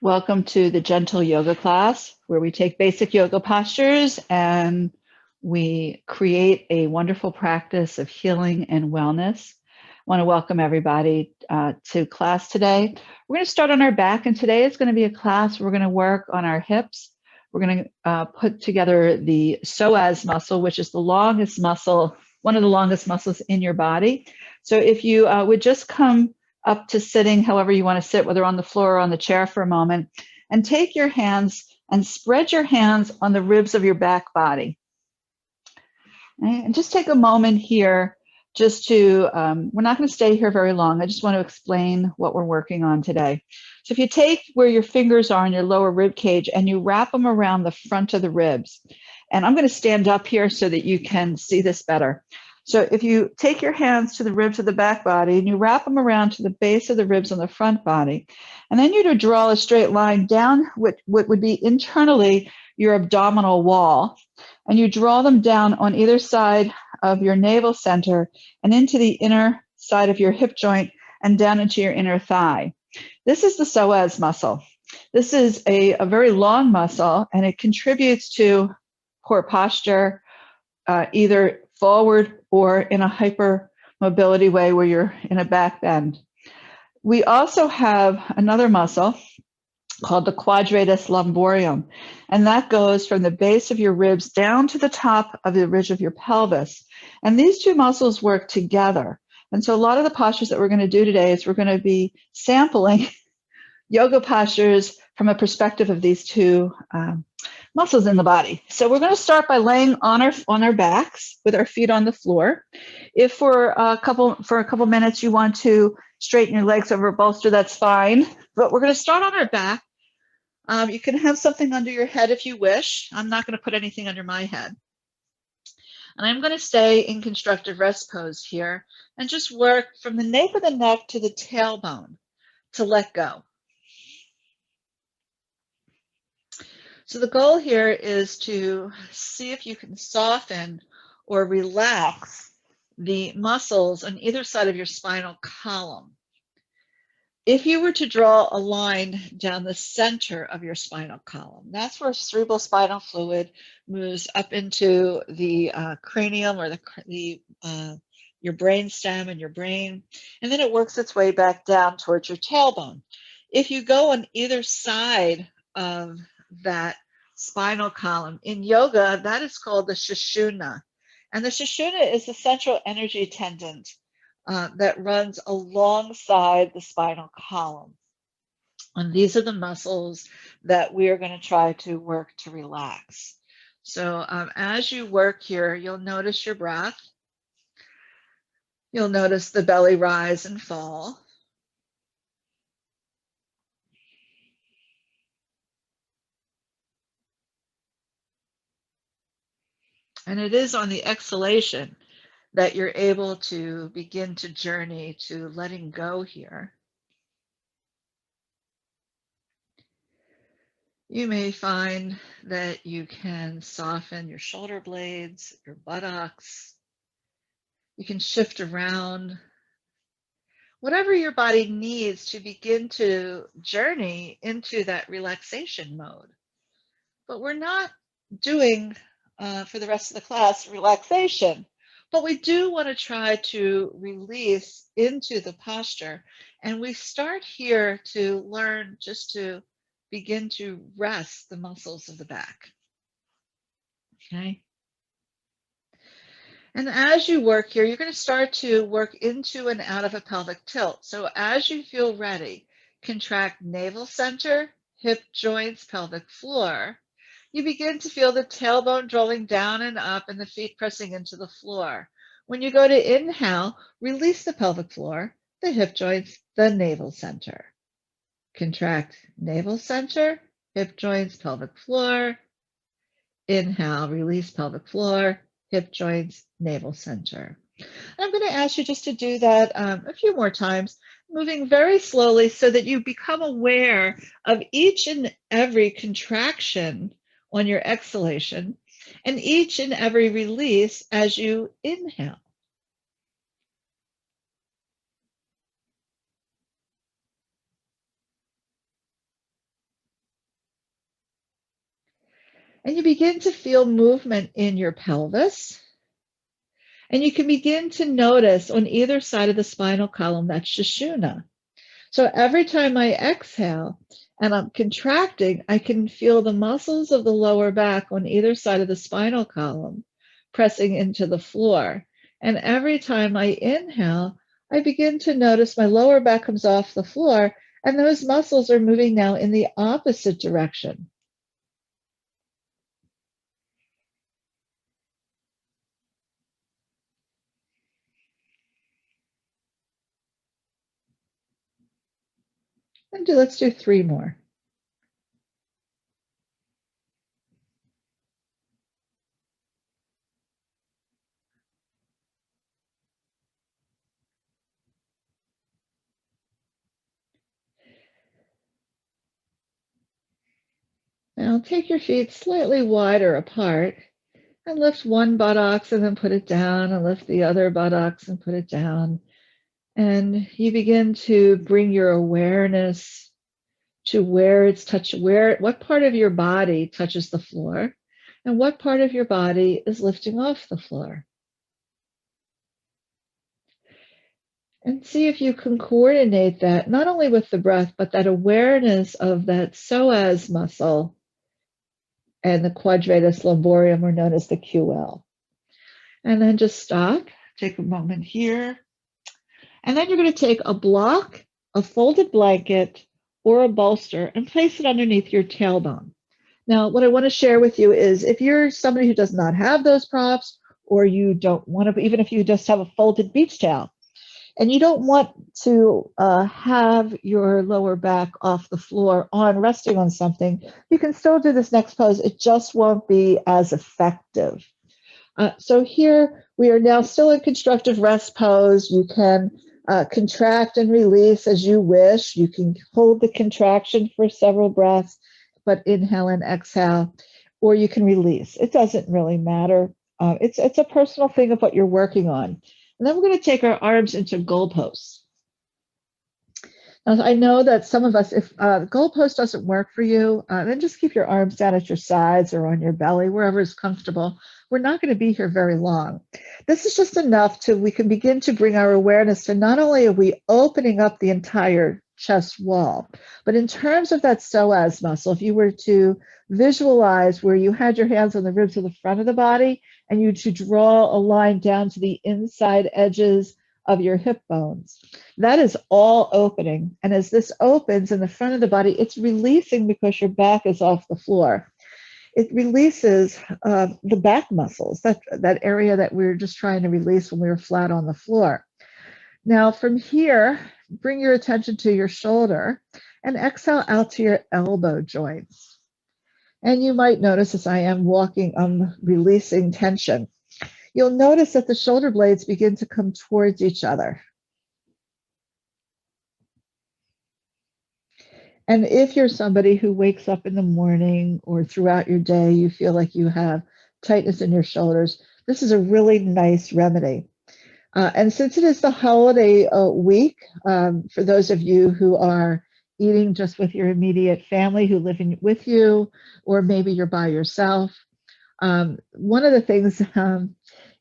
Welcome to the Gentle Yoga class, where we take basic yoga postures and we create a wonderful practice of healing and wellness. I want to welcome everybody to class today. We're going to start on our back, and today is going to be a class we're going to work on our hips. We're going to put together the psoas muscle, which is the longest muscle, one of the longest muscles in your body. So if you would just come up to sitting, however you want to sit, whether on the floor or on the chair for a moment, and take your hands and spread your hands on the ribs of your back body. Okay? And just take a moment here just to, we're not going to stay here very long. I just want to explain what we're working on today. So if you take where your fingers are in your lower rib cage and you wrap them around the front of the ribs, and I'm going to stand up here so that you can see this better. So if you take your hands to the ribs of the back body and you wrap them around to the base of the ribs on the front body, and then you draw a straight line down what would be internally your abdominal wall, and you draw them down on either side of your navel center and into the inner side of your hip joint and down into your inner thigh. This is the psoas muscle. This is a very long muscle, and it contributes to poor posture, either forward or in a hypermobility way where you're in a back bend. We also have another muscle called the quadratus lumborum, and that goes from the base of your ribs down to the top of the ridge of your pelvis. And these two muscles work together. And so a lot of the postures that we're going to do today is we're going to be sampling yoga postures from a perspective of these two muscles in the body. So we're going to start by laying on our backs with our feet on the floor. If for a couple minutes you want to straighten your legs over a bolster, that's fine. But we're going to start on our back. You can have something under your head if you wish. I'm not going to put anything under my head. And I'm going to stay in constructive rest pose here and just work from the nape of the neck to the tailbone to let go. So the goal here is to see if you can soften or relax the muscles on either side of your spinal column. If you were to draw a line down the center of your spinal column, that's where cerebral spinal fluid moves up into the cranium or your brain stem and your brain, and then it works its way back down towards your tailbone. If you go on either side of that spinal column, in yoga, that is called the Sushumna. And the Sushumna is the central energy tendon that runs alongside the spinal column. And these are the muscles that we are going to try to work to relax. So as you work here, you'll notice your breath. You'll notice the belly rise and fall. And it is on the exhalation that you're able to begin to journey to letting go here. You may find that you can soften your shoulder blades, your buttocks. You can shift around. Whatever your body needs to begin to journey into that relaxation mode. But we're not doing, for the rest of the class, relaxation. But we do want to try to release into the posture. And we start here to learn just to begin to rest the muscles of the back. Okay. And as you work here, you're going to start to work into and out of a pelvic tilt. So as you feel ready, contract navel center, hip joints, pelvic floor. You begin to feel the tailbone drawing down and up and the feet pressing into the floor. When you go to inhale, release the pelvic floor, the hip joints, the navel center. Contract navel center, hip joints, pelvic floor. Inhale, release pelvic floor, hip joints, navel center. I'm going to ask you just to do that a few more times, moving very slowly so that you become aware of each and every contraction on your exhalation and each and every release as you inhale. And you begin to feel movement in your pelvis. And you can begin to notice on either side of the spinal column that Sushumna. So every time I exhale and I'm contracting, I can feel the muscles of the lower back on either side of the spinal column pressing into the floor. And every time I inhale, I begin to notice my lower back comes off the floor and those muscles are moving now in the opposite direction. And let's do 3 more. Now take your feet slightly wider apart and lift one buttocks and then put it down and lift the other buttocks and put it down. And you begin to bring your awareness to where it's what part of your body touches the floor and what part of your body is lifting off the floor. And see if you can coordinate that, not only with the breath, but that awareness of that psoas muscle and the quadratus lumborum, or known as the QL. And then just stop, take a moment here. And then you're going to take a block, a folded blanket, or a bolster and place it underneath your tailbone. Now, what I want to share with you is if you're somebody who does not have those props, or you don't want to, even if you just have a folded beach towel, and you don't want to have your lower back off the floor resting on something, you can still do this next pose. It just won't be as effective. So here we are now still in constructive rest pose. You can contract and release as you wish. You can hold the contraction for several breaths, but inhale and exhale, or you can release. It doesn't really matter. It's a personal thing of what you're working on. And then we're going to take our arms into goalposts. Now, I know that some of us, if the goalpost doesn't work for you, then just keep your arms down at your sides or on your belly, wherever is comfortable. We're not going to be here very long. This is just enough we can begin to bring our awareness to not only are we opening up the entire chest wall, but in terms of that psoas muscle, if you were to visualize where you had your hands on the ribs of the front of the body and you to draw a line down to the inside edges of your hip bones, that is all opening. And as this opens in the front of the body, it's releasing because your back is off the floor. It releases the back muscles, that area that we were just trying to release when we were flat on the floor. Now from here, bring your attention to your shoulder and exhale out to your elbow joints. And you might notice as I am walking, I'm releasing tension. You'll notice that the shoulder blades begin to come towards each other. And if you're somebody who wakes up in the morning or throughout your day, you feel like you have tightness in your shoulders, this is a really nice remedy. And since it is the holiday week, for those of you who are eating just with your immediate family who live with you, or maybe you're by yourself, one of the things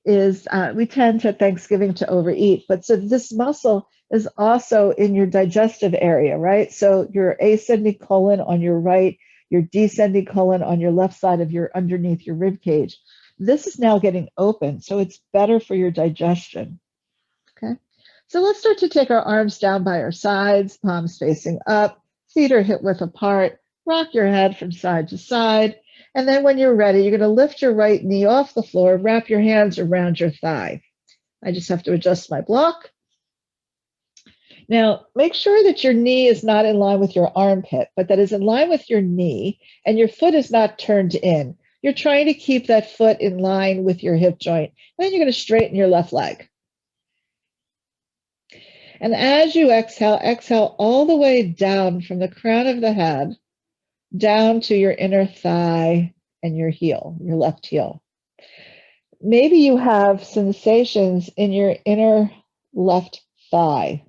is we tend to Thanksgiving to overeat, but so this muscle is also in your digestive area, right? So your ascending colon on your right, your descending colon on your left side of your underneath your rib cage. This is now getting open, so it's better for your digestion. Okay, so let's start to take our arms down by our sides, palms facing up, feet are hip width apart, rock your head from side to side. And then when you're ready, you're going to lift your right knee off the floor, wrap your hands around your thigh. I just have to adjust my block. Now, make sure that your knee is not in line with your armpit, but that is in line with your knee, and your foot is not turned in. You're trying to keep that foot in line with your hip joint. Then you're going to straighten your left leg. And as you exhale, exhale all the way down from the crown of the head, down to your inner thigh and your heel, your left heel. Maybe you have sensations in your inner left thigh.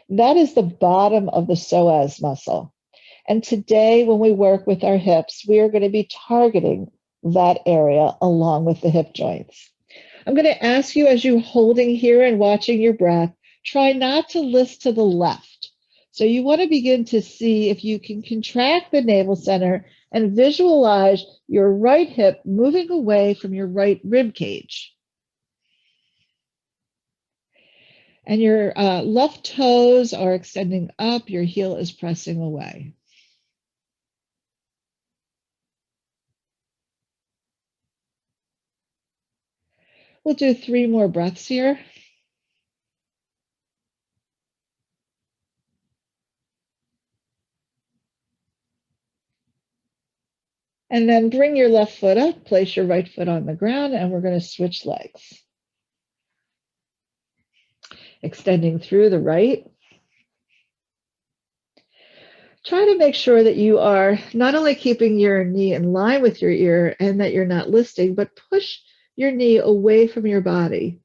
That is the bottom of the psoas muscle. And today, when we work with our hips, we are going to be targeting that area along with the hip joints. I'm going to ask you, as you're holding here and watching your breath, try not to list to the left. So you want to begin to see if you can contract the navel center and visualize your right hip moving away from your right rib cage. And your left toes are extending up, your heel is pressing away. We'll do 3 more breaths here. And then bring your left foot up, place your right foot on the ground, and we're going to switch legs. Extending through the right. Try to make sure that you are not only keeping your knee in line with your ear and that you're not listing, but push your knee away from your body.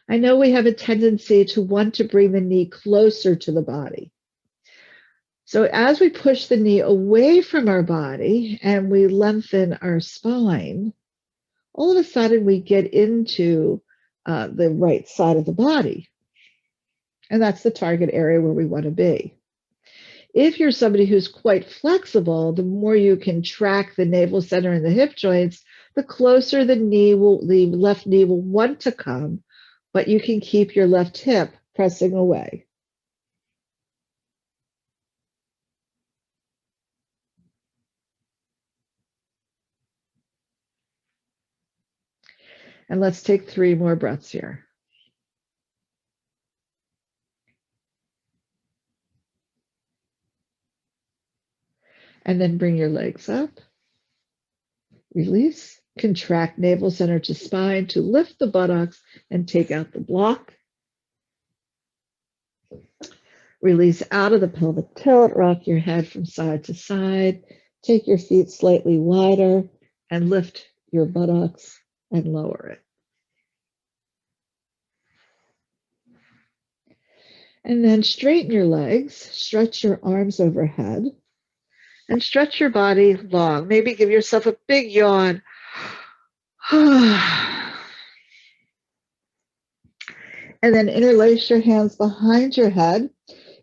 I know we have a tendency to want to bring the knee closer to the body. So as we push the knee away from our body and we lengthen our spine, all of a sudden we get into the right side of the body. And that's the target area where we want to be. If you're somebody who's quite flexible, the more you can track the navel center and the hip joints, the closer the left knee will want to come, but you can keep your left hip pressing away. And let's take 3 more breaths here. And then bring your legs up. Release. Contract navel center to spine to lift the buttocks and take out the block. Release out of the pelvic tilt. Rock your head from side to side. Take your feet slightly wider and lift your buttocks and lower it. And then straighten your legs, stretch your arms overhead, and stretch your body long. Maybe give yourself a big yawn. And then interlace your hands behind your head.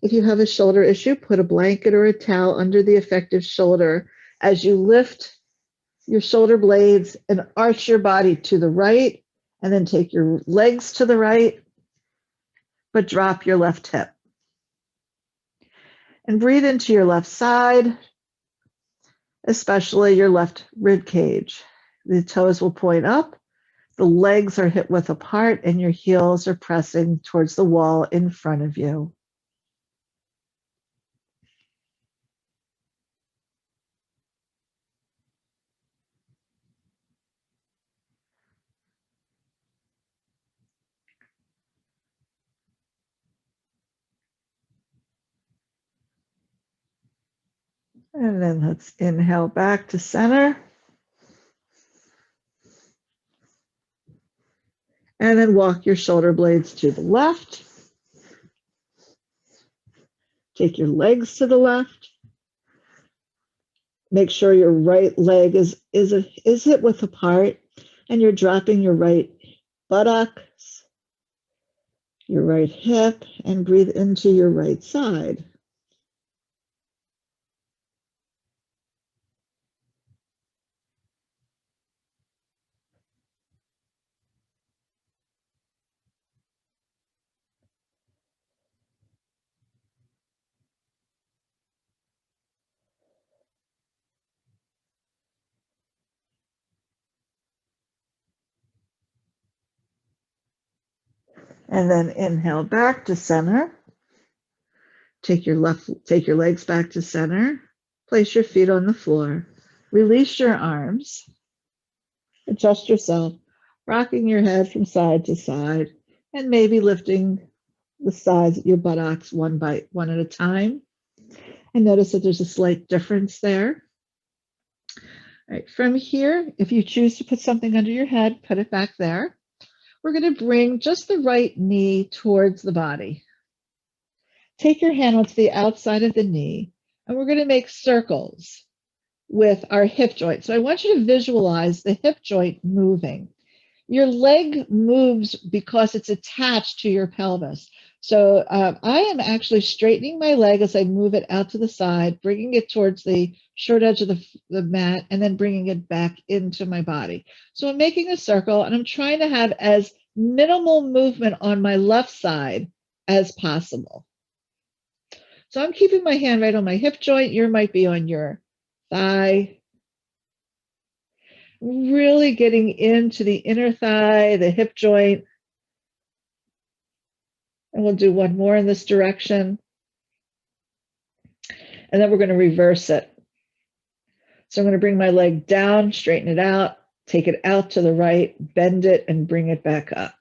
If you have a shoulder issue, put a blanket or a towel under the affected shoulder as you lift your shoulder blades and arch your body to the right, and then take your legs to the right, but drop your left hip. And breathe into your left side, especially your left rib cage. The toes will point up, the legs are hip width apart, and your heels are pressing towards the wall in front of you. And then let's inhale back to center. And then walk your shoulder blades to the left. Take your legs to the left. Make sure your right leg is hip width apart, and you're dropping your right buttocks, your right hip, and breathe into your right side. And then inhale back to center. Take your legs back to center. Place your feet on the floor. Release your arms. Adjust yourself, rocking your head from side to side, and maybe lifting the sides of your buttocks one at a time. And notice that there's a slight difference there. All right, from here, if you choose to put something under your head, put it back there. We're going to bring just the right knee towards the body. Take your hand onto the outside of the knee, and we're going to make circles. with our hip joint. So I want you to visualize the hip joint moving. Your leg moves because it's attached to your pelvis. So I am actually straightening my leg as I move it out to the side, bringing it towards the short edge of the mat, and then bringing it back into my body. So I'm making a circle, and I'm trying to have as minimal movement on my left side as possible. So I'm keeping my hand right on my hip joint. You might be on your thigh. Really getting into the inner thigh, the hip joint. And we'll do one more in this direction. And then we're going to reverse it. So I'm going to bring my leg down, straighten it out, take it out to the right, bend it, and bring it back up.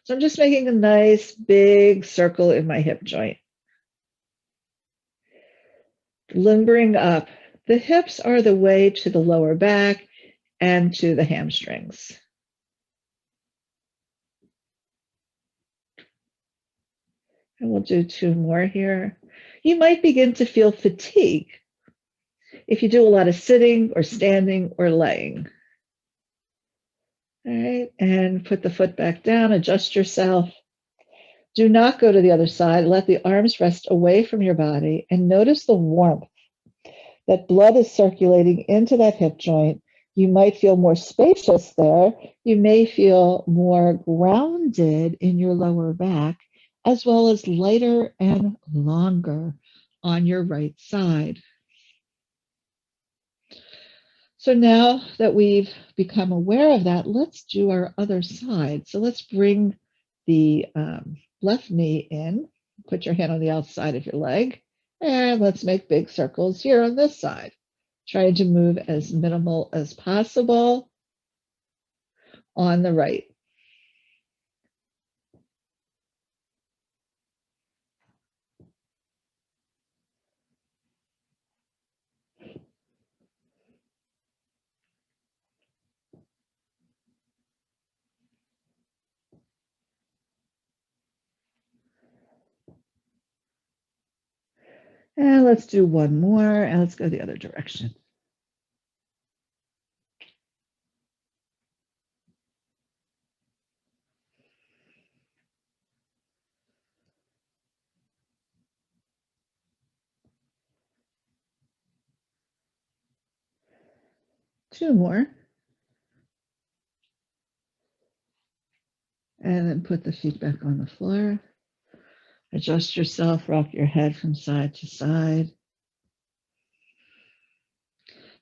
So I'm just making a nice big circle in my hip joint. Limbering up. The hips are the way to the lower back and to the hamstrings. And we'll do two more here. You might begin to feel fatigue if you do a lot of sitting or standing or laying. All right, and put the foot back down, adjust yourself. Do not go to the other side. Let the arms rest away from your body and notice the warmth. That blood is circulating into that hip joint. You might feel more spacious there. You may feel more grounded in your lower back, as well as lighter and longer on your right side. So now that we've become aware of that, let's do our other side. So let's bring the left knee in, put your hand on the outside of your leg, and let's make big circles here on this side. Trying to move as minimal as possible on the right. And let's do one more, and let's go the other direction. Two more. And then put the feet back on the floor. Adjust yourself, rock your head from side to side.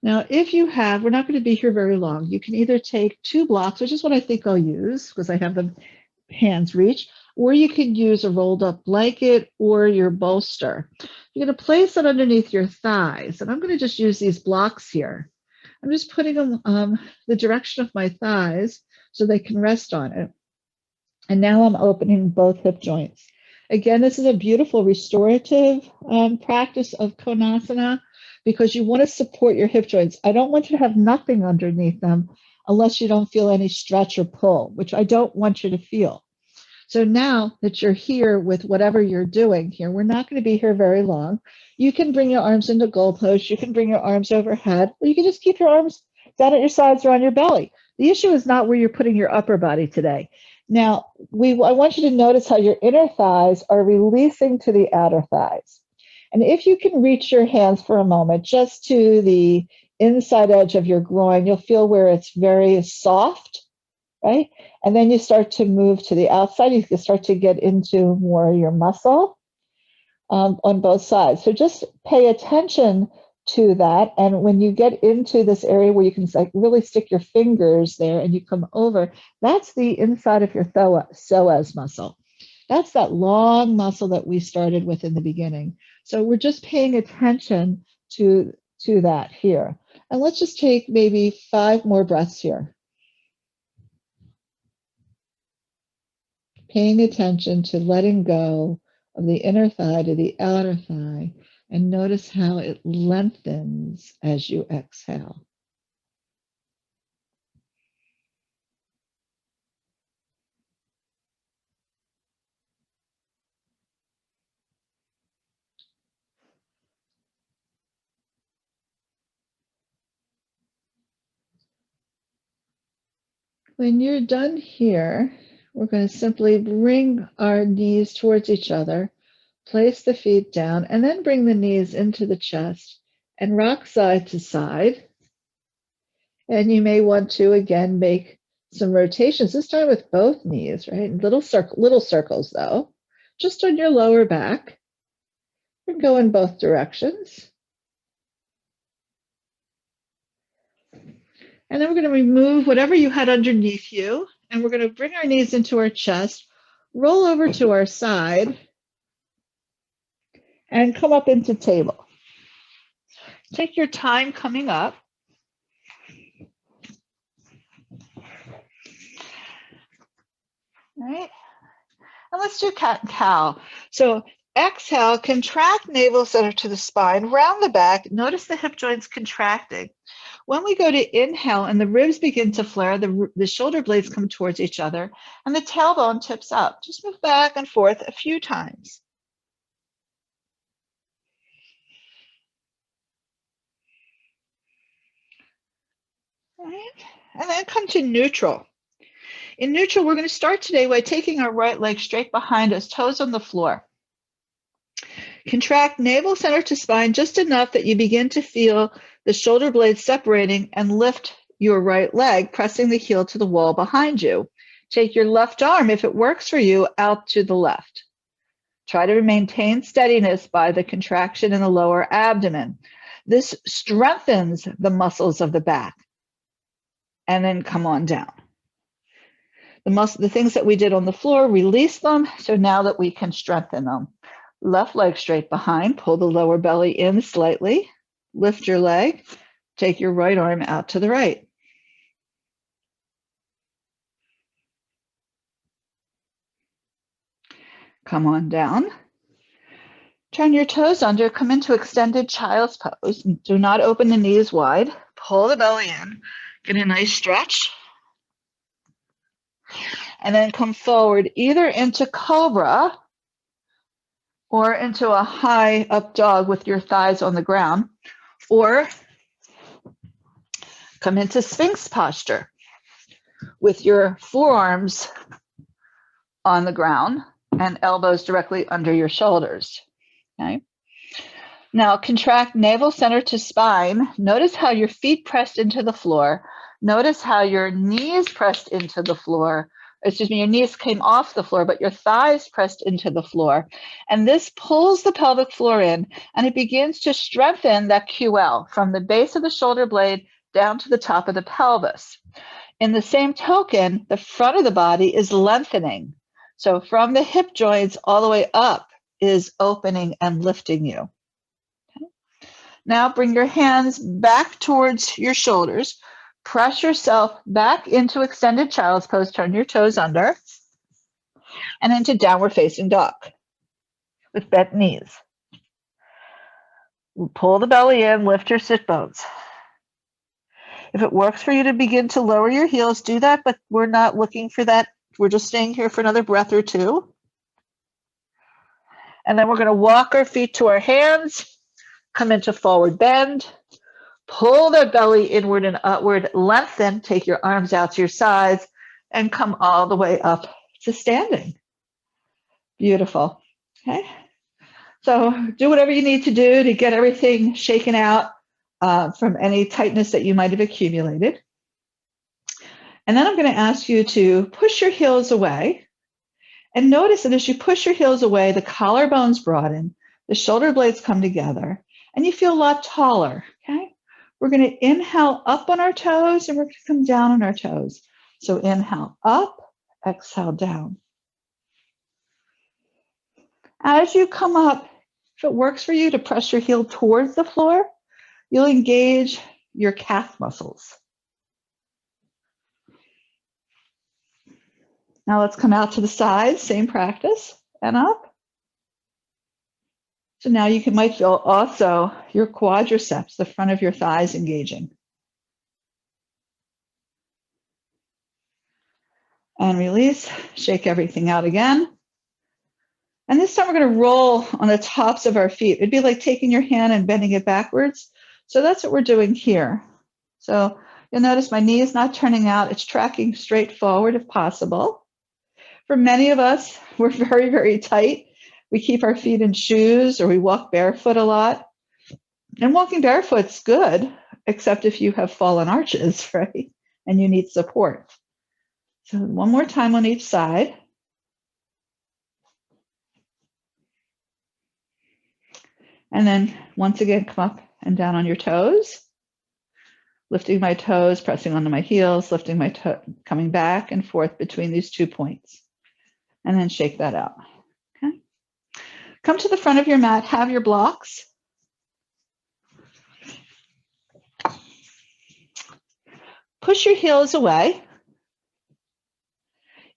Now, if you have, we're not going to be here very long. You can either take 2 blocks, which is what I think I'll use because I have the hands reach, or you can use a rolled up blanket or your bolster. You're going to place it underneath your thighs. And I'm going to just use these blocks here. I'm just putting them the direction of my thighs so they can rest on it. And now I'm opening both hip joints. Again, this is a beautiful restorative practice of Konasana because you want to support your hip joints. I don't want you to have nothing underneath them unless you don't feel any stretch or pull, which I don't want you to feel. So now that you're here with whatever you're doing here, we're not going to be here very long. You can bring your arms into goal pose. You can bring your arms overhead, or you can just keep your arms down at your sides or on your belly. The issue is not where you're putting your upper body today. Now, I want you to notice how your inner thighs are releasing to the outer thighs. And if you can reach your hands for a moment just to the inside edge of your groin, you'll feel where it's very soft, right? And then you start to move to the outside. You can start to get into more your muscle on both sides. So just pay attention to that. And when you get into this area where you can like really stick your fingers there and you come over, that's the inside of your psoas muscle. That's that long muscle that we started with in the beginning. So we're just paying attention to that here. And let's just take maybe 5 more breaths here. Paying attention to letting go of the inner thigh to the outer thigh, and notice how it lengthens as you exhale. When you're done here, we're going to simply bring our knees towards each other, place the feet down, and then bring the knees into the chest and rock side to side. And you may want to, again, make some rotations, this time with both knees, right? Little circles, though, just on your lower back. And go in both directions. And then we're going to remove whatever you had underneath you, and we're going to bring our knees into our chest, roll over to our side, and come up into table. Take your time coming up. All right. And let's do cat and cow. So exhale, contract navel center to the spine, round the back. Notice the hip joints contracting. When we go to inhale and the ribs begin to flare, the shoulder blades come towards each other and the tailbone tips up. Just move back and forth a few times. All right. And then come to neutral. In neutral, we're going to start today by taking our right leg straight behind us, toes on the floor. Contract navel center to spine just enough that you begin to feel the shoulder blades separating and lift your right leg, pressing the heel to the wall behind you. Take your left arm, if it works for you, out to the left. Try to maintain steadiness by the contraction in the lower abdomen. This strengthens the muscles of the back. And then come on down. The things that we did on the floor, release them, so now that we can strengthen them. Left leg straight behind, pull the lower belly in slightly, lift your leg, take your right arm out to the right. Come on down. Turn your toes under, come into extended child's pose. Do not open the knees wide. Pull the belly in, get a nice stretch. And then come forward either into cobra or into a high up dog with your thighs on the ground, or come into Sphinx posture with your forearms on the ground and elbows directly under your shoulders. Okay. Now contract navel center to spine. Notice how your feet pressed into the floor. Notice how your knees pressed into the floor. Excuse me, your knees came off the floor, but your thighs pressed into the floor. And this pulls the pelvic floor in, and it begins to strengthen that QL from the base of the shoulder blade down to the top of the pelvis. In the same token, the front of the body is lengthening. So from the hip joints all the way up is opening and lifting you. Okay. Now bring your hands back towards your shoulders. Press yourself back into extended child's pose, turn your toes under, and into downward facing dog with bent knees. Pull the belly in, lift your sit bones. If it works for you to begin to lower your heels, do that, but we're not looking for that. We're just staying here for another breath or two. And then we're going to walk our feet to our hands, come into forward bend. Pull the belly inward and upward, lengthen, take your arms out to your sides, and come all the way up to standing. Beautiful. Okay. So do whatever you need to do to get everything shaken out from any tightness that you might have accumulated. And then I'm going to ask you to push your heels away. And notice that as you push your heels away, the collarbones broaden, the shoulder blades come together, and you feel a lot taller. Okay. We're going to inhale up on our toes, and we're going to come down on our toes. So inhale up, exhale down. As you come up, if it works for you to press your heel towards the floor, you'll engage your calf muscles. Now let's come out to the sides, same practice, and up. So now you might feel also your quadriceps, the front of your thighs engaging. And release, shake everything out again. And this time we're going to roll on the tops of our feet. It'd be like taking your hand and bending it backwards. So that's what we're doing here. So You'll notice my knee is not turning out. It's tracking straight forward if possible. For many of us, we're very, very tight. We keep our feet in shoes or we walk barefoot a lot. And walking barefoot's good, except if you have fallen arches, right? And you need support. So one more time on each side. And then once again, come up and down on your toes. Lifting my toes, pressing onto my heels, lifting my toe, coming back and forth between these 2 points. And then shake that out. Okay. Come to the front of your mat, have your blocks. Push your heels away.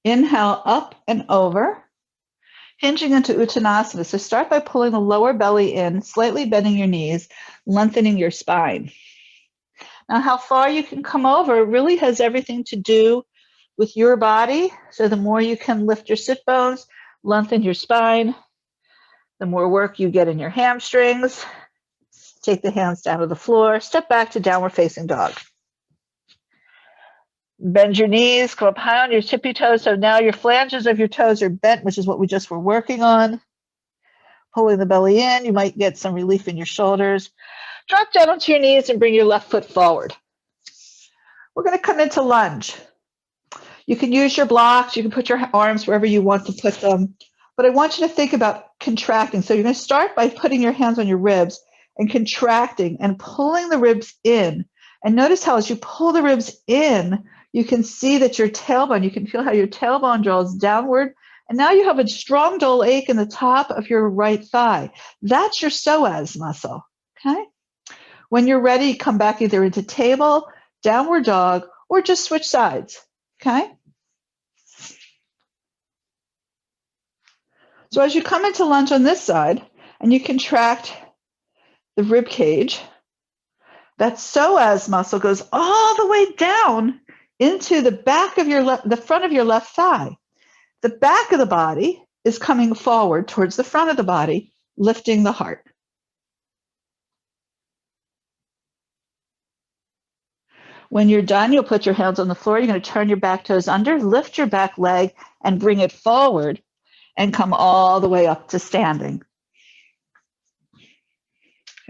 Inhale up and over, hinging into Uttanasana. So start by pulling the lower belly in, slightly bending your knees, lengthening your spine. Now, how far you can come over really has everything to do with your body. So the more you can lift your sit bones, lengthen your spine, the more work you get in your hamstrings. Take the hands down to the floor, step back to downward facing dog. Bend your knees, come up high on your tippy toes. So now your flanges of your toes are bent, which is what we just were working on. Pulling the belly in, you might get some relief in your shoulders. Drop down onto your knees and bring your left foot forward. We're going to come into lunge. You can use your blocks. You can put your arms wherever you want to put them. But I want you to think about contracting. So you're going to start by putting your hands on your ribs and contracting and pulling the ribs in. And notice how as you pull the ribs in, you can see that your tailbone, you can feel how your tailbone draws downward. And now you have a strong dull ache in the top of your right thigh. That's your psoas muscle, okay? When you're ready, come back either into table, downward dog, or just switch sides, okay? So as you come into lunge on this side, and you contract the rib cage, that psoas muscle goes all the way down into the back of the front of your left thigh. The back of the body is coming forward towards the front of the body, lifting the heart. When you're done, you'll put your hands on the floor. You're going to turn your back toes under, lift your back leg, and bring it forward and come all the way up to standing.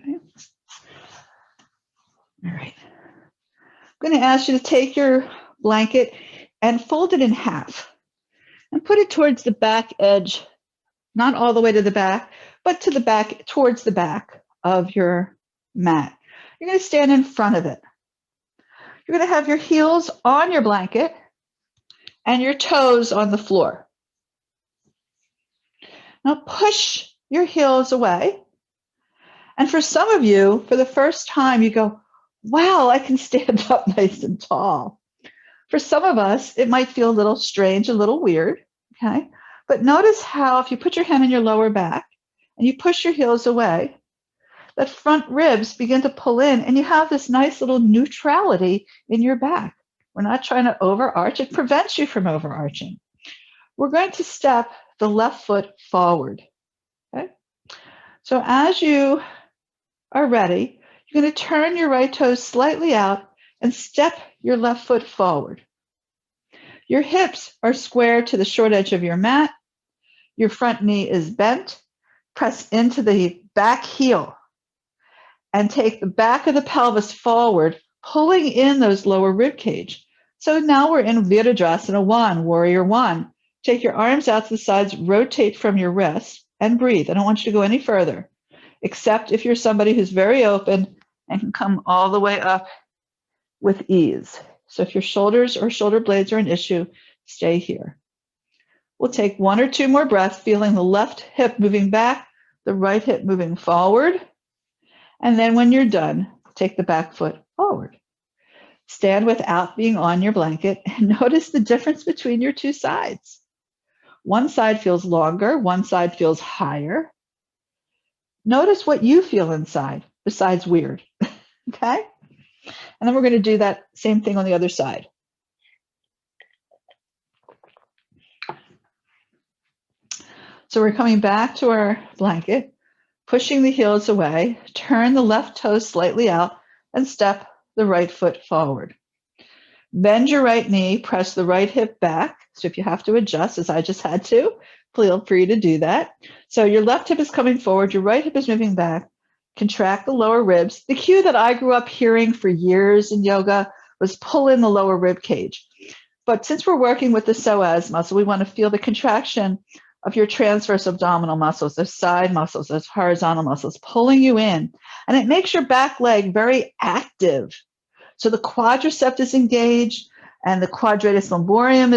Okay. All right. I'm going to ask you to take your blanket and fold it in half and put it towards the back edge, not all the way to the back, but to the back, towards the back of your mat. You're going to stand in front of it. You're going to have your heels on your blanket and your toes on the floor. Now push your heels away. And for some of you, for the first time, you go, wow, I can stand up nice and tall. For some of us, it might feel a little strange, a little weird, okay? But notice how if you put your hand in your lower back and you push your heels away, that front ribs begin to pull in and you have this nice little neutrality in your back. We're not trying to overarch. It prevents you from overarching. We're going to step the left foot forward, okay? So as you are ready, you're going to turn your right toes slightly out and step your left foot forward. Your hips are square to the short edge of your mat. Your front knee is bent. Press into the back heel and take the back of the pelvis forward, pulling in those lower rib cage. So now we're in Virabhadrasana 1, Warrior 1. Take your arms out to the sides, rotate from your wrists, and breathe. I don't want you to go any further, except if you're somebody who's very open and can come all the way up with ease. So if your shoulders or shoulder blades are an issue, stay here. We'll take 1 or 2 more breaths, feeling the left hip moving back, the right hip moving forward. And then when you're done, take the back foot forward. Stand without being on your blanket and notice the difference between your 2 sides. One side feels longer, one side feels higher. Notice what you feel inside besides weird, okay? And then we're going to do that same thing on the other side. So we're coming back to our blanket, pushing the heels away, turn the left toes slightly out, and step the right foot forward. Bend your right knee, press the right hip back. So if you have to adjust, as I just had to, feel free to do that. So your left hip is coming forward, your right hip is moving back. Contract the lower ribs. The cue that I grew up hearing for years in yoga was pull in the lower rib cage. But since we're working with the psoas muscle, we want to feel the contraction of your transverse abdominal muscles, those side muscles, those horizontal muscles, pulling you in. And it makes your back leg very active. So the quadricep is engaged and the quadratus lumborum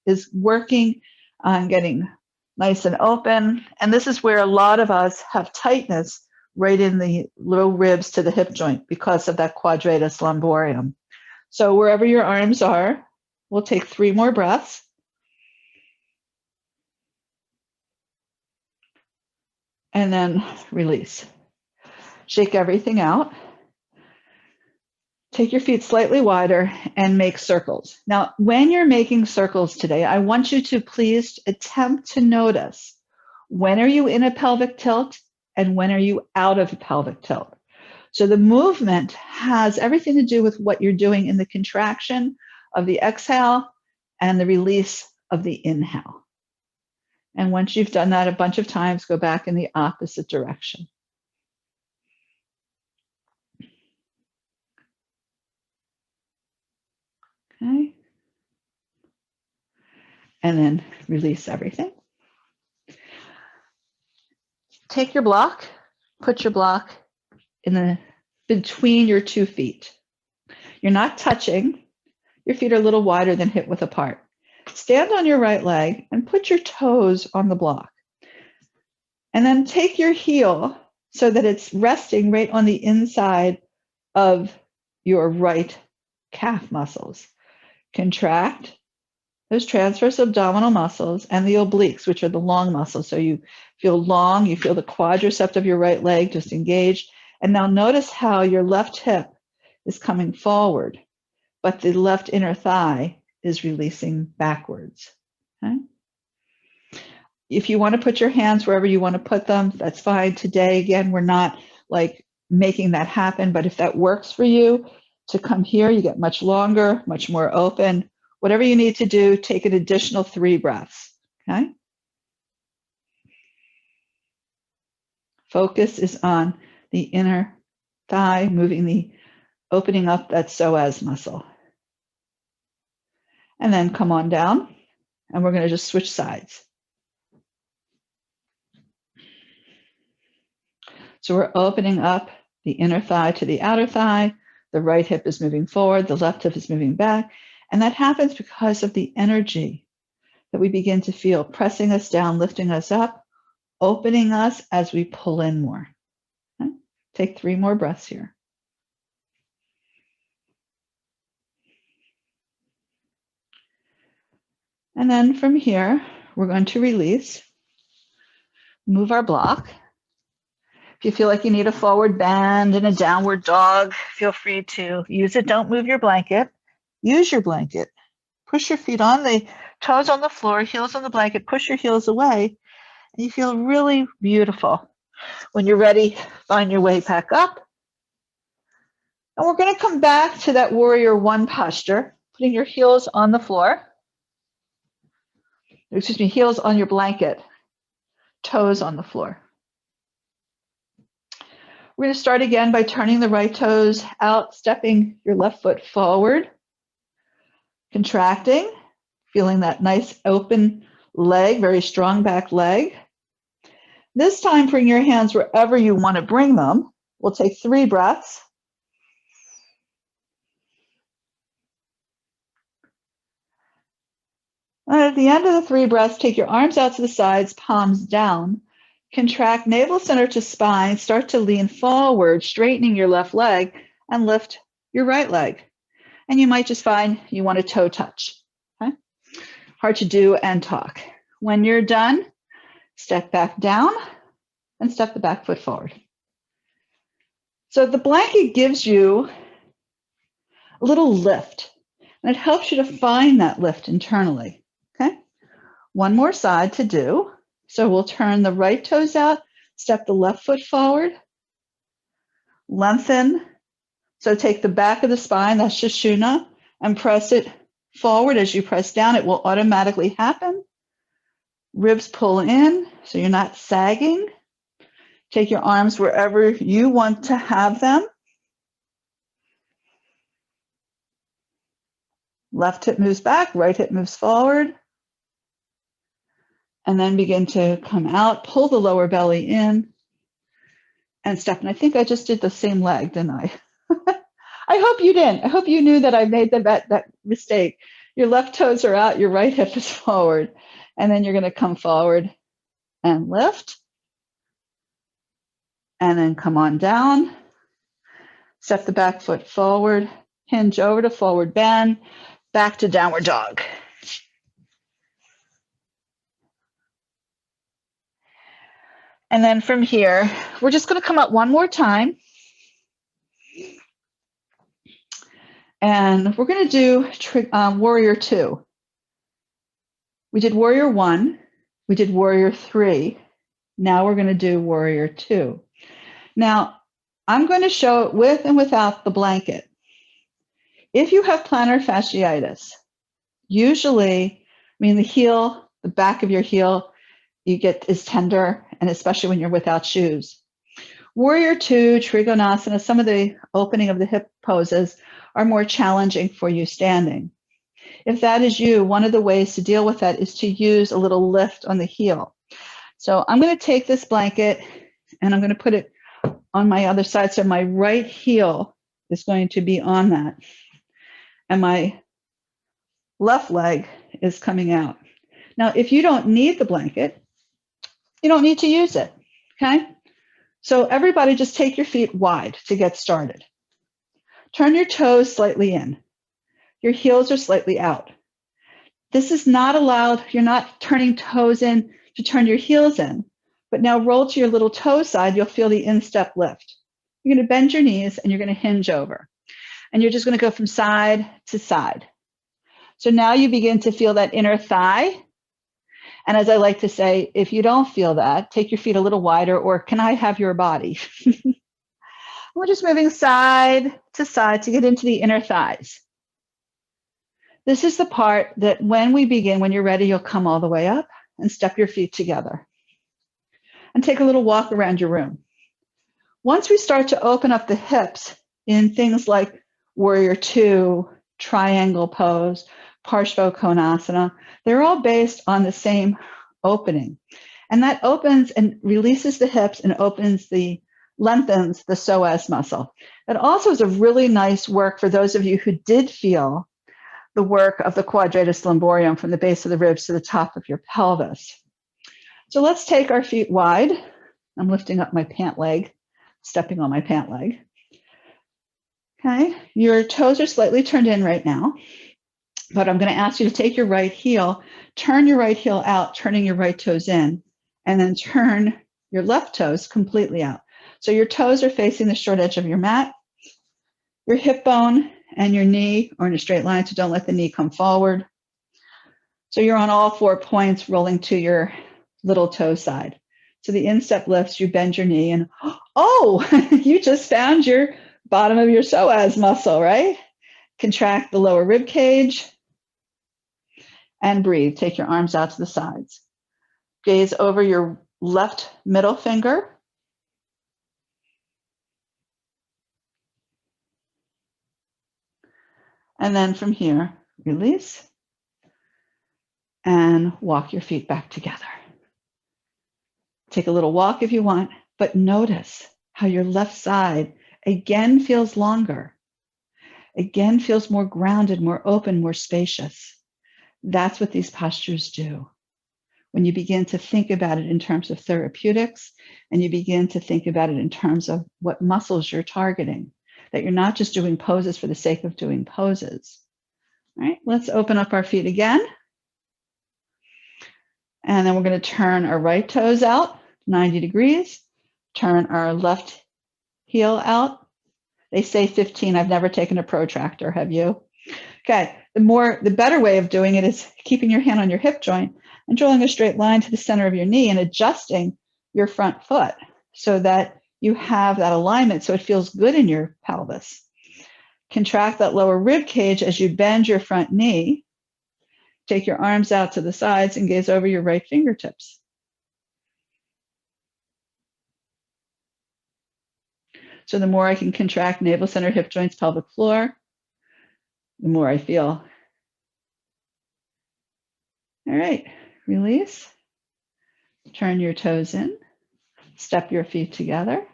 is working on getting nice and open. And this is where a lot of us have tightness right in the low ribs to the hip joint because of that quadratus lumborum. So wherever your arms are, we'll take 3 more breaths. And then release. Shake everything out. Take your feet slightly wider and make circles. Now, when you're making circles today, I want you to please attempt to notice when are you in a pelvic tilt and when are you out of a pelvic tilt. So the movement has everything to do with what you're doing in the contraction of the exhale and the release of the inhale. And once you've done that a bunch of times, go back in the opposite direction. Okay. And then release everything. Take your block, put your block in between your 2 feet. You're not touching. Your feet are a little wider than hip width apart. Stand on your right leg and put your toes on the block. And then take your heel so that it's resting right on the inside of your right calf muscles. Contract those transverse abdominal muscles and the obliques, which are the long muscles. So you feel long, you feel the quadricep of your right leg just engaged. And now notice how your left hip is coming forward, but the left inner thigh is releasing backwards. Okay? If you want to put your hands wherever you want to put them, that's fine. Today, again, we're not like making that happen, but if that works for you to come here, you get much longer, much more open. Whatever you need to do, take an additional 3 breaths, okay? Focus is on the inner thigh, opening up that psoas muscle. And then come on down, and we're going to just switch sides. So we're opening up the inner thigh to the outer thigh. The right hip is moving forward, the left hip is moving back. And that happens because of the energy that we begin to feel pressing us down, lifting us up, opening us as we pull in more. Okay? Take 3 more breaths here. And then from here, we're going to release, move our block. If you feel like you need a forward bend and a downward dog, feel free to use it. Don't move your blanket. Use your blanket. Push your feet on, the toes on the floor, heels on the blanket, push your heels away, and you feel really beautiful. When you're ready, find your way back up. And we're going to come back to that warrior 1 posture, putting your heels on the floor. Excuse me, heels on your blanket, toes on the floor. We're going to start again by turning the right toes out, stepping your left foot forward, contracting, feeling that nice open leg, very strong back leg. This time, bring your hands wherever you want to bring them. We'll take 3 breaths. And at the end of the 3 breaths, take your arms out to the sides, palms down. Contract navel center to spine, start to lean forward, straightening your left leg, and lift your right leg. And you might just find you want a toe touch. Okay? Hard to do and talk. When you're done, step back down and step the back foot forward. So the blanket gives you a little lift, and it helps you to find that lift internally. Okay? One more side to do. So we'll turn the right toes out, step the left foot forward, lengthen. So take the back of the spine, that's Sushumna, and press it forward. As you press down, it will automatically happen. Ribs pull in so you're not sagging. Take your arms wherever you want to have them. Left hip moves back, right hip moves forward. And then begin to come out, pull the lower belly in, and step. And I think I just did the same leg, didn't I? I hope you didn't. I hope you knew that I made that mistake. Your left toes are out, your right hip is forward. And then you're going to come forward and lift. And then come on down. Step the back foot forward, hinge over to forward bend, back to downward dog. And then from here, we're just going to come up one more time. And we're going to do warrior 2. We did warrior 1. We did warrior 3. Now we're going to do warrior 2. Now, I'm going to show it with and without the blanket. If you have plantar fasciitis, usually, the heel, the back of your heel, you get is tender, and especially when you're without shoes. Warrior 2, Trikonasana, some of the opening of the hip poses are more challenging for you standing. If that is you, one of the ways to deal with that is to use a little lift on the heel. So I'm going to take this blanket and I'm going to put it on my other side. So my right heel is going to be on that. And my left leg is coming out. Now, if you don't need the blanket, you don't need to use it, okay? So everybody just take your feet wide to get started. Turn your toes slightly in. Your heels are slightly out. This is not allowed. You're not turning toes in to turn your heels in, but now roll to your little toe side. You'll feel the instep lift. You're going to bend your knees and you're going to hinge over. And you're just going to go from side to side. So now you begin to feel that inner thigh. And as I like to say, if you don't feel that, take your feet a little wider, or can I have your body? We're just moving side to get into the inner thighs. This is the part that when we begin, when you're ready, you'll come all the way up and step your feet together. And take a little walk around your room. Once we start to open up the hips in things like Warrior 2, triangle pose, Parshva they're all based on the same opening. And that opens and releases the hips and lengthens the psoas muscle. That also is a really nice work for those of you who did feel the work of the quadratus lumborum from the base of the ribs to the top of your pelvis. So let's take our feet wide. I'm lifting up my pant leg, stepping on my pant leg. Okay, your toes are slightly turned in right now, but I'm going to ask you to take your right heel, turn your right heel out, turning your right toes in, and then turn your left toes completely out. So your toes are facing the short edge of your mat. Your hip bone and your knee are in a straight line, so don't let the knee come forward. So you're on all 4 points, rolling to your little toe side. So the instep lifts, you bend your knee, and oh, you just found your bottom of your psoas muscle, right? Contract the lower rib cage and breathe. Take your arms out to the sides. Gaze over your left middle finger. And then from here, release and walk your feet back together. Take a little walk if you want, but notice how your left side again feels longer, again feels more grounded, more open, more spacious. That's what these postures do. When you begin to think about it in terms of therapeutics, and you begin to think about it in terms of what muscles you're targeting, that you're not just doing poses for the sake of doing poses. All right, let's open up our feet again. And then we're going to turn our right toes out 90 degrees, turn our left heel out. They say 15. I've never taken a protractor, have you? Okay, the better way of doing it is keeping your hand on your hip joint and drawing a straight line to the center of your knee and adjusting your front foot so that you have that alignment so it feels good in your pelvis. Contract that lower rib cage as you bend your front knee. Take your arms out to the sides and gaze over your right fingertips. So the more I can contract navel center, hip joints, pelvic floor, the more I feel. All right, release. Turn your toes in. Step your feet together.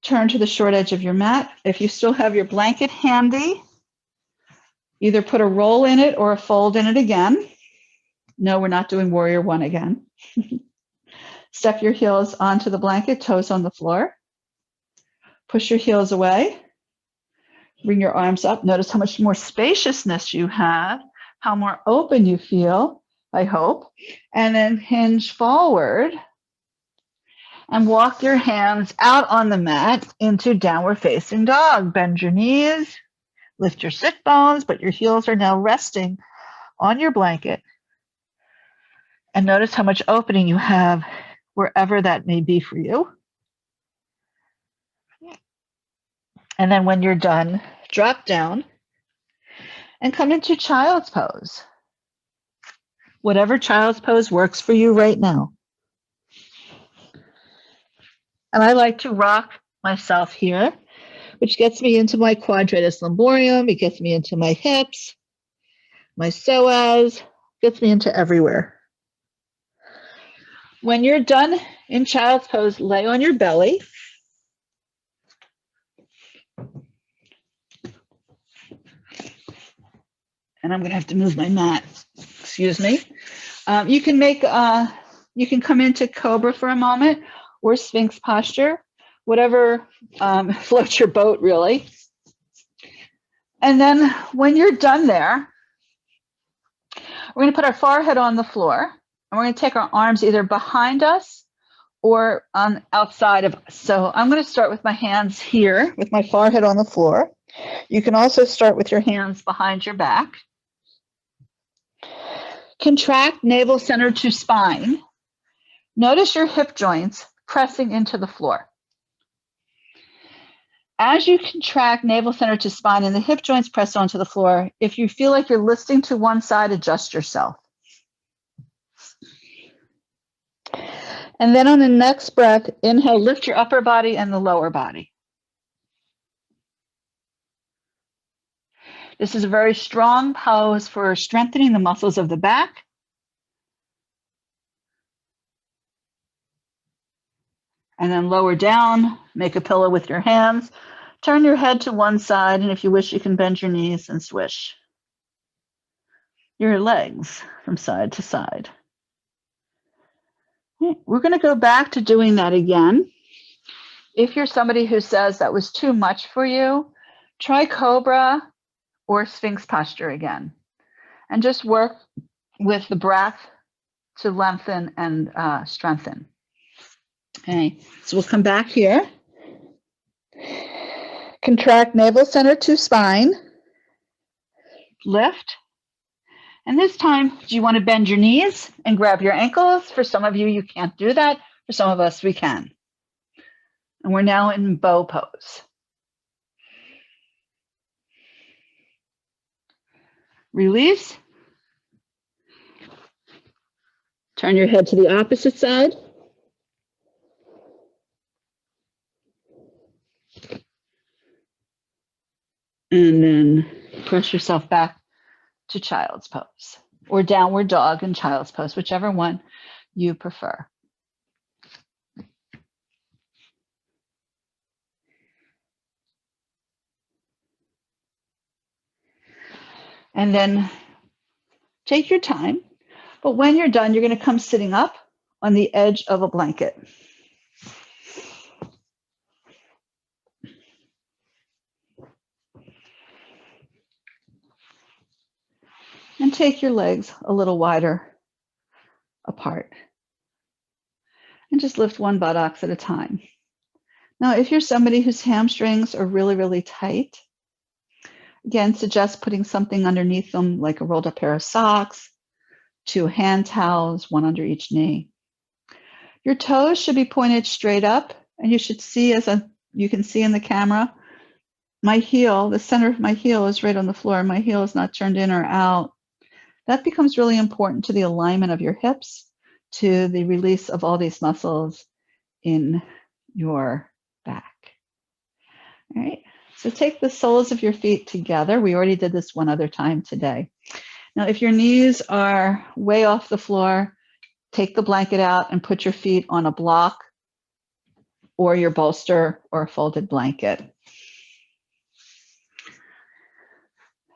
Turn to the short edge of your mat. If you still have your blanket handy, either put a roll in it or a fold in it again. No, we're not doing warrior one again. Step your heels onto the blanket, toes on the floor. Push your heels away. Bring your arms up. Notice how much more spaciousness you have, how more open you feel, I hope. And then hinge forward and walk your hands out on the mat into downward facing dog. Bend your knees, lift your sit bones, but your heels are now resting on your blanket. And notice how much opening you have wherever that may be for you. And then when you're done, drop down and come into child's pose. Whatever child's pose works for you right now. And I like to rock myself here, which gets me into my quadratus lumborum. It gets me into my hips, my psoas, gets me into everywhere. When you're done in child's pose, lay on your belly. And I'm going to have to move my mat. Excuse me. You can come into cobra for a moment or sphinx posture, whatever floats your boat, really. And then when you're done there, we're going to put our forehead on the floor, and we're going to take our arms either behind us or on outside of us. So I'm going to start with my hands here with my forehead on the floor. You can also start with your hands behind your back. Contract navel center to spine. Notice your hip joints pressing into the floor. As you contract navel center to spine and the hip joints press onto the floor, if you feel like you're listing to one side, adjust yourself. And then on the next breath, inhale, lift your upper body and the lower body. This is a very strong pose for strengthening the muscles of the back. And then lower down, make a pillow with your hands. Turn your head to one side, and if you wish, you can bend your knees and swish your legs from side to side. We're going to go back to doing that again. If you're somebody who says that was too much for you, try cobra or sphinx posture again, and just work with the breath to lengthen and strengthen. Okay, so we'll come back here. Contract navel center to spine. Lift. And this time, do you want to bend your knees and grab your ankles? For some of you, you can't do that. For some of us, we can. And we're now in bow pose. Release. Turn your head to the opposite side. And then press yourself back to child's pose or downward dog and child's pose, whichever one you prefer. And then take your time, but when you're done, you're going to come sitting up on the edge of a blanket. And take your legs a little wider apart. And just lift one buttocks at a time. Now, if you're somebody whose hamstrings are really, really tight, again, suggest putting something underneath them, like a rolled up pair of socks, 2 hand towels, one under each knee. Your toes should be pointed straight up, and you should see, you can see in the camera, my heel, the center of my heel is right on the floor. My heel is not turned in or out. That becomes really important to the alignment of your hips, to the release of all these muscles in your back. All right. So take the soles of your feet together. We already did this one other time today. Now, if your knees are way off the floor, take the blanket out and put your feet on a block or your bolster or a folded blanket.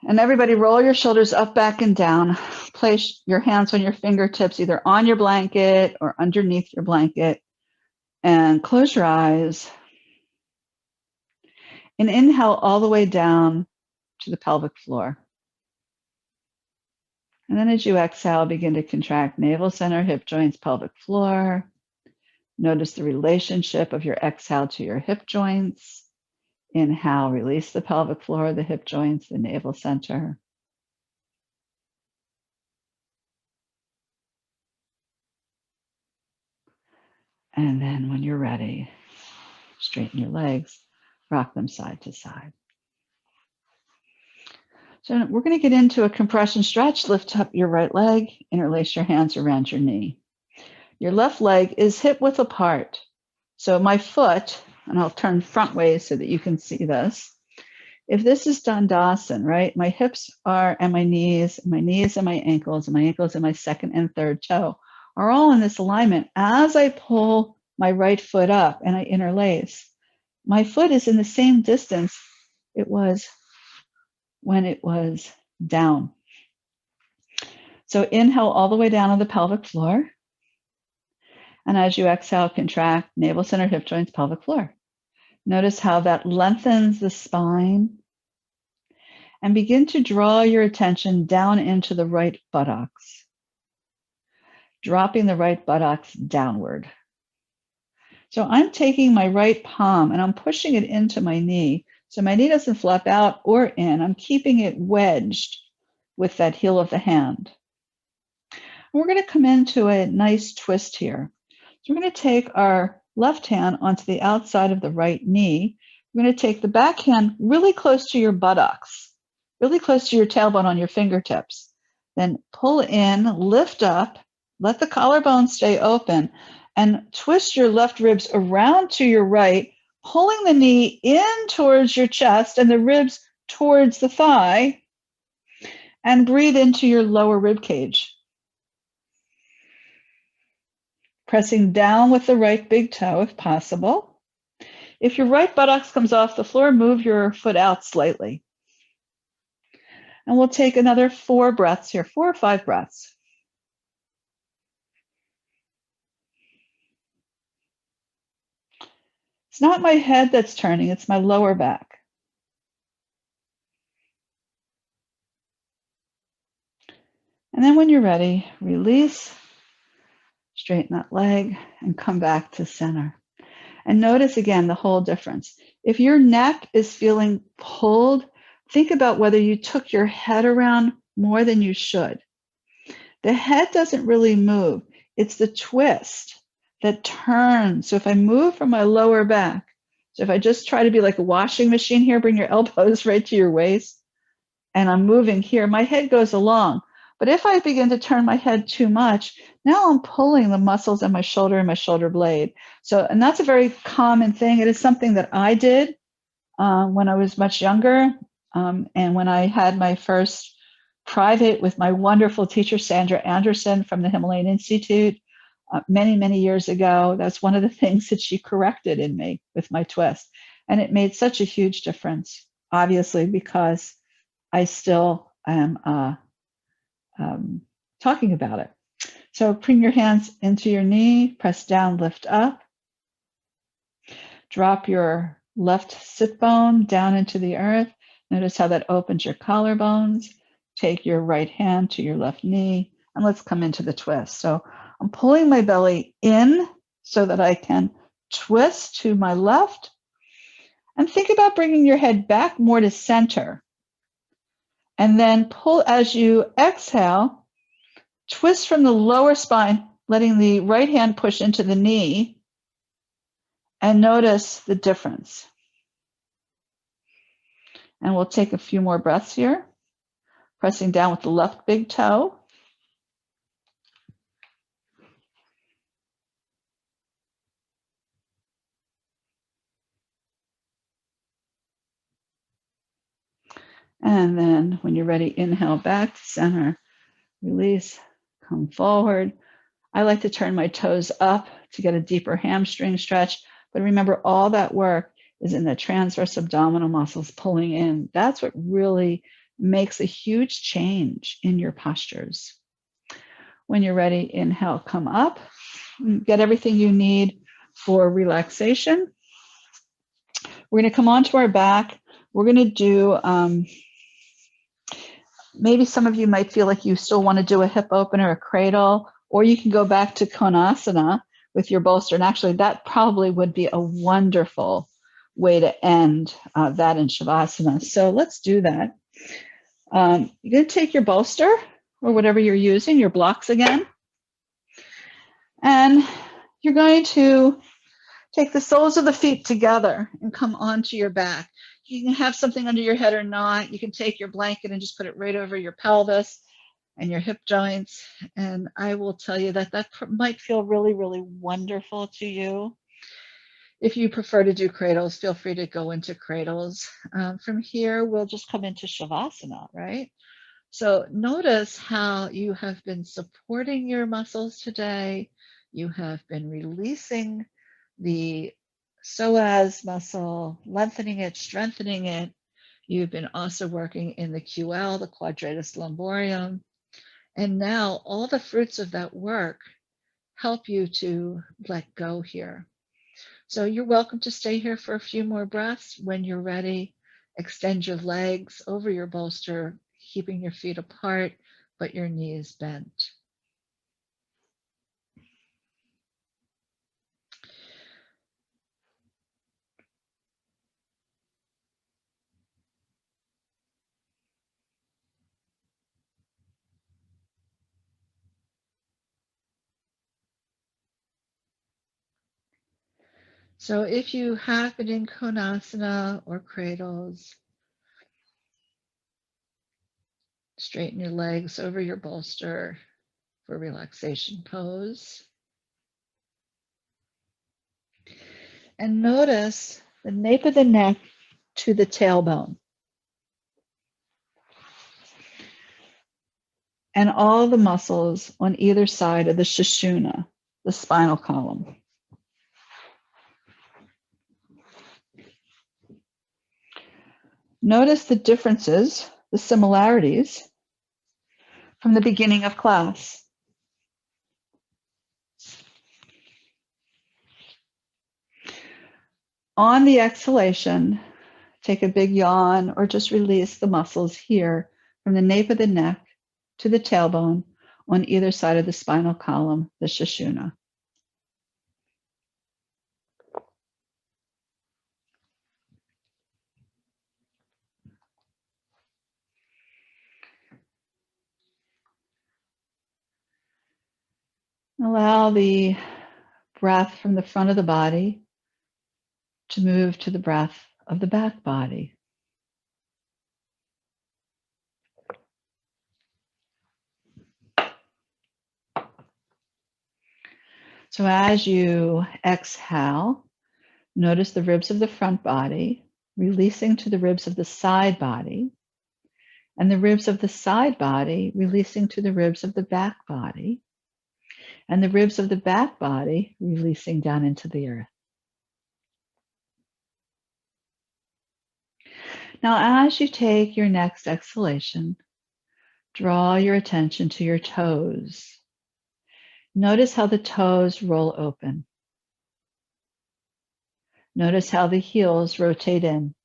And everybody roll your shoulders up, back, and down. Place your hands on your fingertips, either on your blanket or underneath your blanket. And close your eyes. And inhale all the way down to the pelvic floor. And then as you exhale, begin to contract navel center, hip joints, pelvic floor. Notice the relationship of your exhale to your hip joints. Inhale, release the pelvic floor, the hip joints, the navel center. And then when you're ready, straighten your legs, rock them side to side. So we're going to get into a compression stretch. Lift up your right leg, interlace your hands around your knee. Your left leg is hip width apart. So my foot, and I'll turn front ways so that you can see this. If this is Dandasana, right, my hips are, and my knees and my ankles and my second and third toe are all in this alignment. As I pull my right foot up and I interlace, my foot is in the same distance it was when it was down. So inhale all the way down on the pelvic floor. And as you exhale, contract navel center, hip joints, pelvic floor. Notice how that lengthens the spine. And begin to draw your attention down into the right buttocks, dropping the right buttocks downward. So I'm taking my right palm and I'm pushing it into my knee. So my knee doesn't flap out or in. I'm keeping it wedged with that heel of the hand. And we're going to come into a nice twist here. So we're going to take our left hand onto the outside of the right knee. We're going to take the back hand really close to your buttocks, really close to your tailbone on your fingertips. Then pull in, lift up, let the collarbone stay open, and twist your left ribs around to your right, pulling the knee in towards your chest and the ribs towards the thigh, and breathe into your lower rib cage. Pressing down with the right big toe if possible. If your right buttocks comes off the floor, move your foot out slightly. And we'll take another 4 breaths here, 4 or 5 breaths. It's not my head that's turning, it's my lower back. And then when you're ready, release, straighten that leg, and come back to center. And notice again the whole difference. If your neck is feeling pulled, think about whether you took your head around more than you should. The head doesn't really move. It's the twist that turns. So if I move from my lower back, so if I just try to be like a washing machine here, bring your elbows right to your waist, and I'm moving here, my head goes along. But if I begin to turn my head too much, now I'm pulling the muscles in my shoulder and my shoulder blade. So, and that's a very common thing. It is something that I did when I was much younger. And when I had my first private with my wonderful teacher, Sandra Anderson from the Himalayan Institute, many, many years ago, that's one of the things that she corrected in me with my twist. And it made such a huge difference, obviously, because I still am talking about it. So bring your hands into your knee, press down, lift up. Drop your left sit bone down into the earth. Notice how that opens your collarbones. Take your right hand to your left knee, and let's come into the twist. So I'm pulling my belly in so that I can twist to my left. And think about bringing your head back more to center. And then pull as you exhale, twist from the lower spine, letting the right hand push into the knee, and notice the difference. And we'll take a few more breaths here, pressing down with the left big toe. And then when you're ready, inhale back to center, release, come forward. I like to turn my toes up to get a deeper hamstring stretch, but remember all that work is in the transverse abdominal muscles pulling in. That's what really makes a huge change in your postures. When you're ready, inhale, come up, get everything you need for relaxation. We're going to come onto our back. We're going to do, maybe some of you might feel like you still want to do a hip opener, a cradle, or you can go back to Konasana with your bolster. And actually, that probably would be a wonderful way to end that in Shavasana. So let's do that. You're going to take your bolster or whatever you're using, your blocks again. And you're going to take the soles of the feet together and come onto your back. You can have something under your head or not. You can take your blanket and just put it right over your pelvis and your hip joints. And I will tell you that that might feel really, really wonderful to you. If you prefer to do cradles, feel free to go into cradles. From here, we'll just come into Shavasana, right? So notice how you have been supporting your muscles today. You have been releasing the psoas muscle, lengthening it, strengthening it. You've been also working in the QL, the quadratus lumborum. And now all the fruits of that work help you to let go here. So you're welcome to stay here for a few more breaths. When you're ready, extend your legs over your bolster, keeping your feet apart, but your knees bent. So if you have been in Konasana or cradles, straighten your legs over your bolster for relaxation pose. And notice the nape of the neck to the tailbone. And all the muscles on either side of the Sushumna, the spinal column. Notice the differences, the similarities from the beginning of class. On the exhalation, take a big yawn or just release the muscles here from the nape of the neck to the tailbone on either side of the spinal column, the Sushumna. Allow the breath from the front of the body to move to the breath of the back body. So as you exhale, notice the ribs of the front body releasing to the ribs of the side body, and the ribs of the side body releasing to the ribs of the back body, and the ribs of the back body releasing down into the earth. Now, as you take your next exhalation, draw your attention to your toes. Notice how the toes roll open. Notice how the heels rotate in.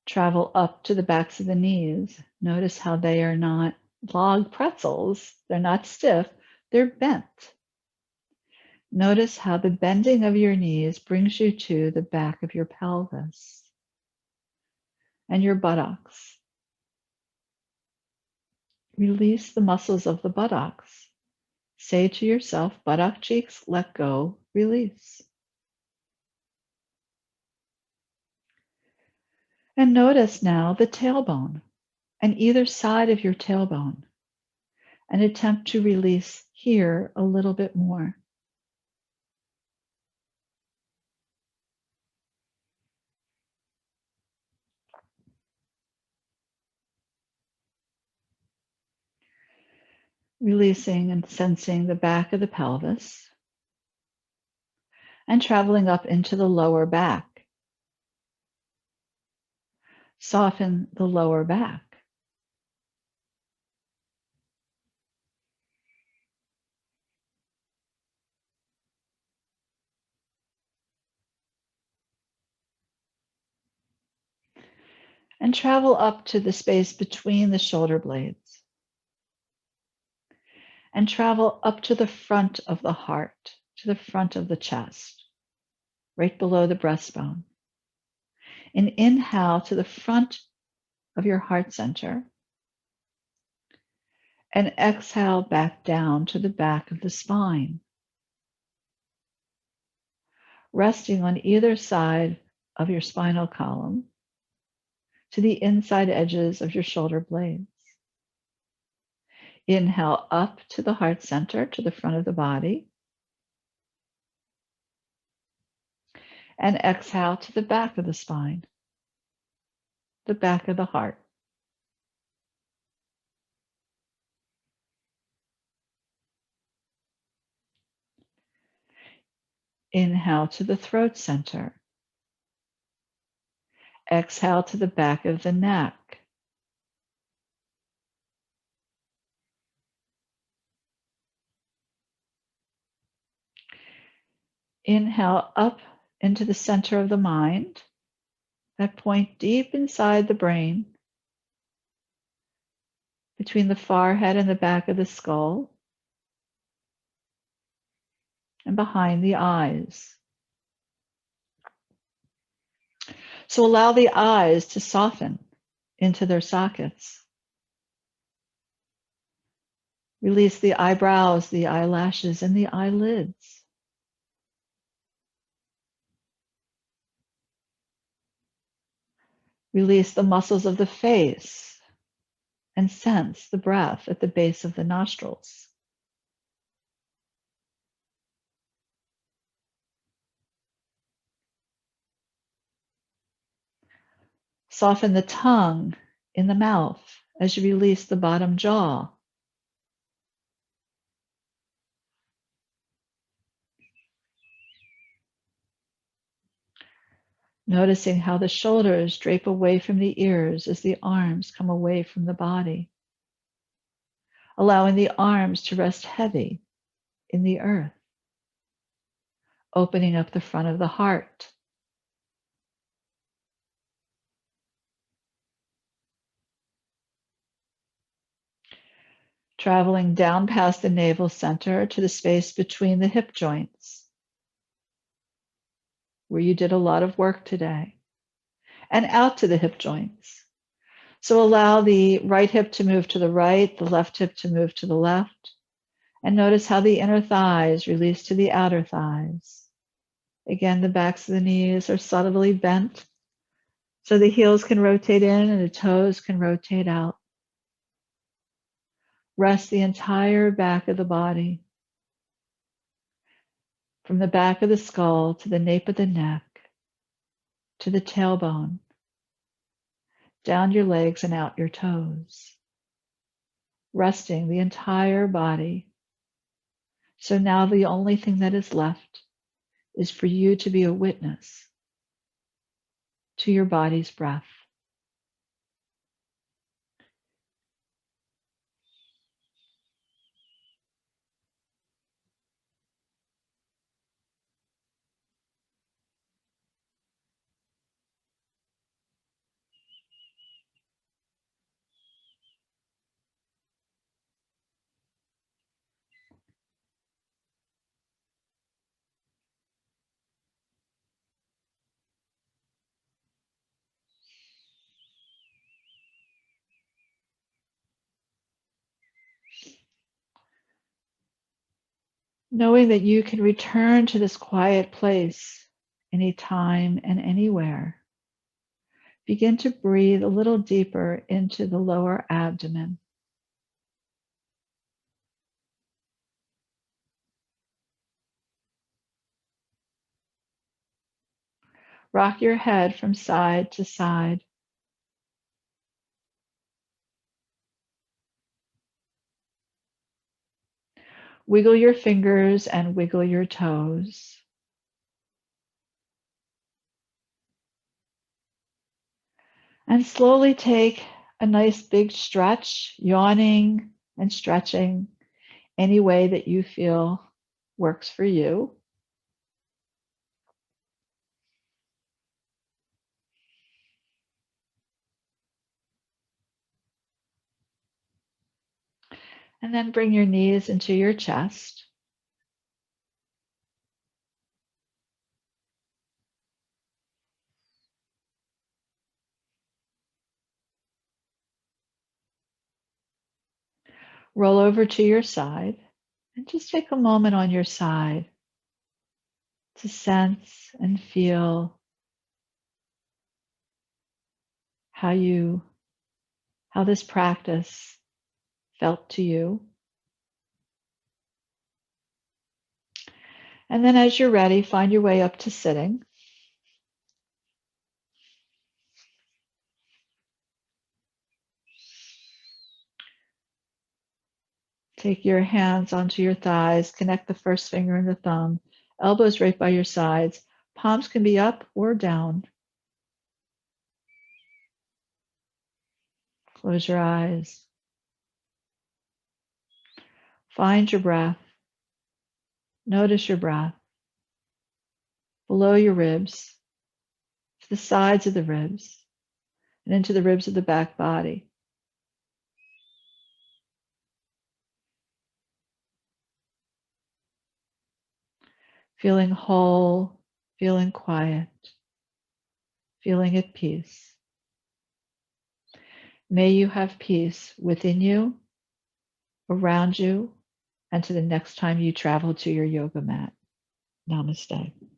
Travel up to the backs of the knees. Notice how they are not log pretzels. They're not stiff. They're bent. Notice how the bending of your knees brings you to the back of your pelvis and your buttocks. Release the muscles of the buttocks. Say to yourself, buttock cheeks, let go, release. And notice now the tailbone and either side of your tailbone, and attempt to release here a little bit more. Releasing and sensing the back of the pelvis and traveling up into the lower back. Soften the lower back. And travel up to the space between the shoulder blades. And travel up to the front of the heart, to the front of the chest, right below the breastbone. And inhale to the front of your heart center. And exhale back down to the back of the spine. Resting on either side of your spinal column to the inside edges of your shoulder blades. Inhale up to the heart center, to the front of the body. And exhale to the back of the spine, the back of the heart. Inhale to the throat center. Exhale to the back of the neck. Inhale up into the center of the mind, that point deep inside the brain, between the forehead and the back of the skull, and behind the eyes. So allow the eyes to soften into their sockets. Release the eyebrows, the eyelashes, and the eyelids. Release the muscles of the face and sense the breath at the base of the nostrils. Soften the tongue in the mouth as you release the bottom jaw. Noticing how the shoulders drape away from the ears as the arms come away from the body. Allowing the arms to rest heavy in the earth. Opening up the front of the heart. Traveling down past the navel center to the space between the hip joints, where you did a lot of work today, and out to the hip joints. So allow the right hip to move to the right, the left hip to move to the left, and notice how the inner thighs release to the outer thighs. Again, the backs of the knees are subtly bent, so the heels can rotate in and the toes can rotate out. Rest the entire back of the body, from the back of the skull to the nape of the neck, to the tailbone, down your legs and out your toes. Resting the entire body. So now the only thing that is left is for you to be a witness to your body's breath. Knowing that you can return to this quiet place anytime and anywhere. Begin to breathe a little deeper into the lower abdomen. Rock your head from side to side. Wiggle your fingers and wiggle your toes. And slowly take a nice big stretch, yawning and stretching any way that you feel works for you. And then bring your knees into your chest. Roll over to your side and just take a moment on your side to sense and feel how this practice felt to you. And then as you're ready, find your way up to sitting. Take your hands onto your thighs, connect the first finger and the thumb, elbows right by your sides. Palms can be up or down. Close your eyes. Find your breath. Notice your breath. Below your ribs, to the sides of the ribs, and into the ribs of the back body. Feeling whole, feeling quiet, feeling at peace. May you have peace within you, around you, and to the next time you travel to your yoga mat. Namaste.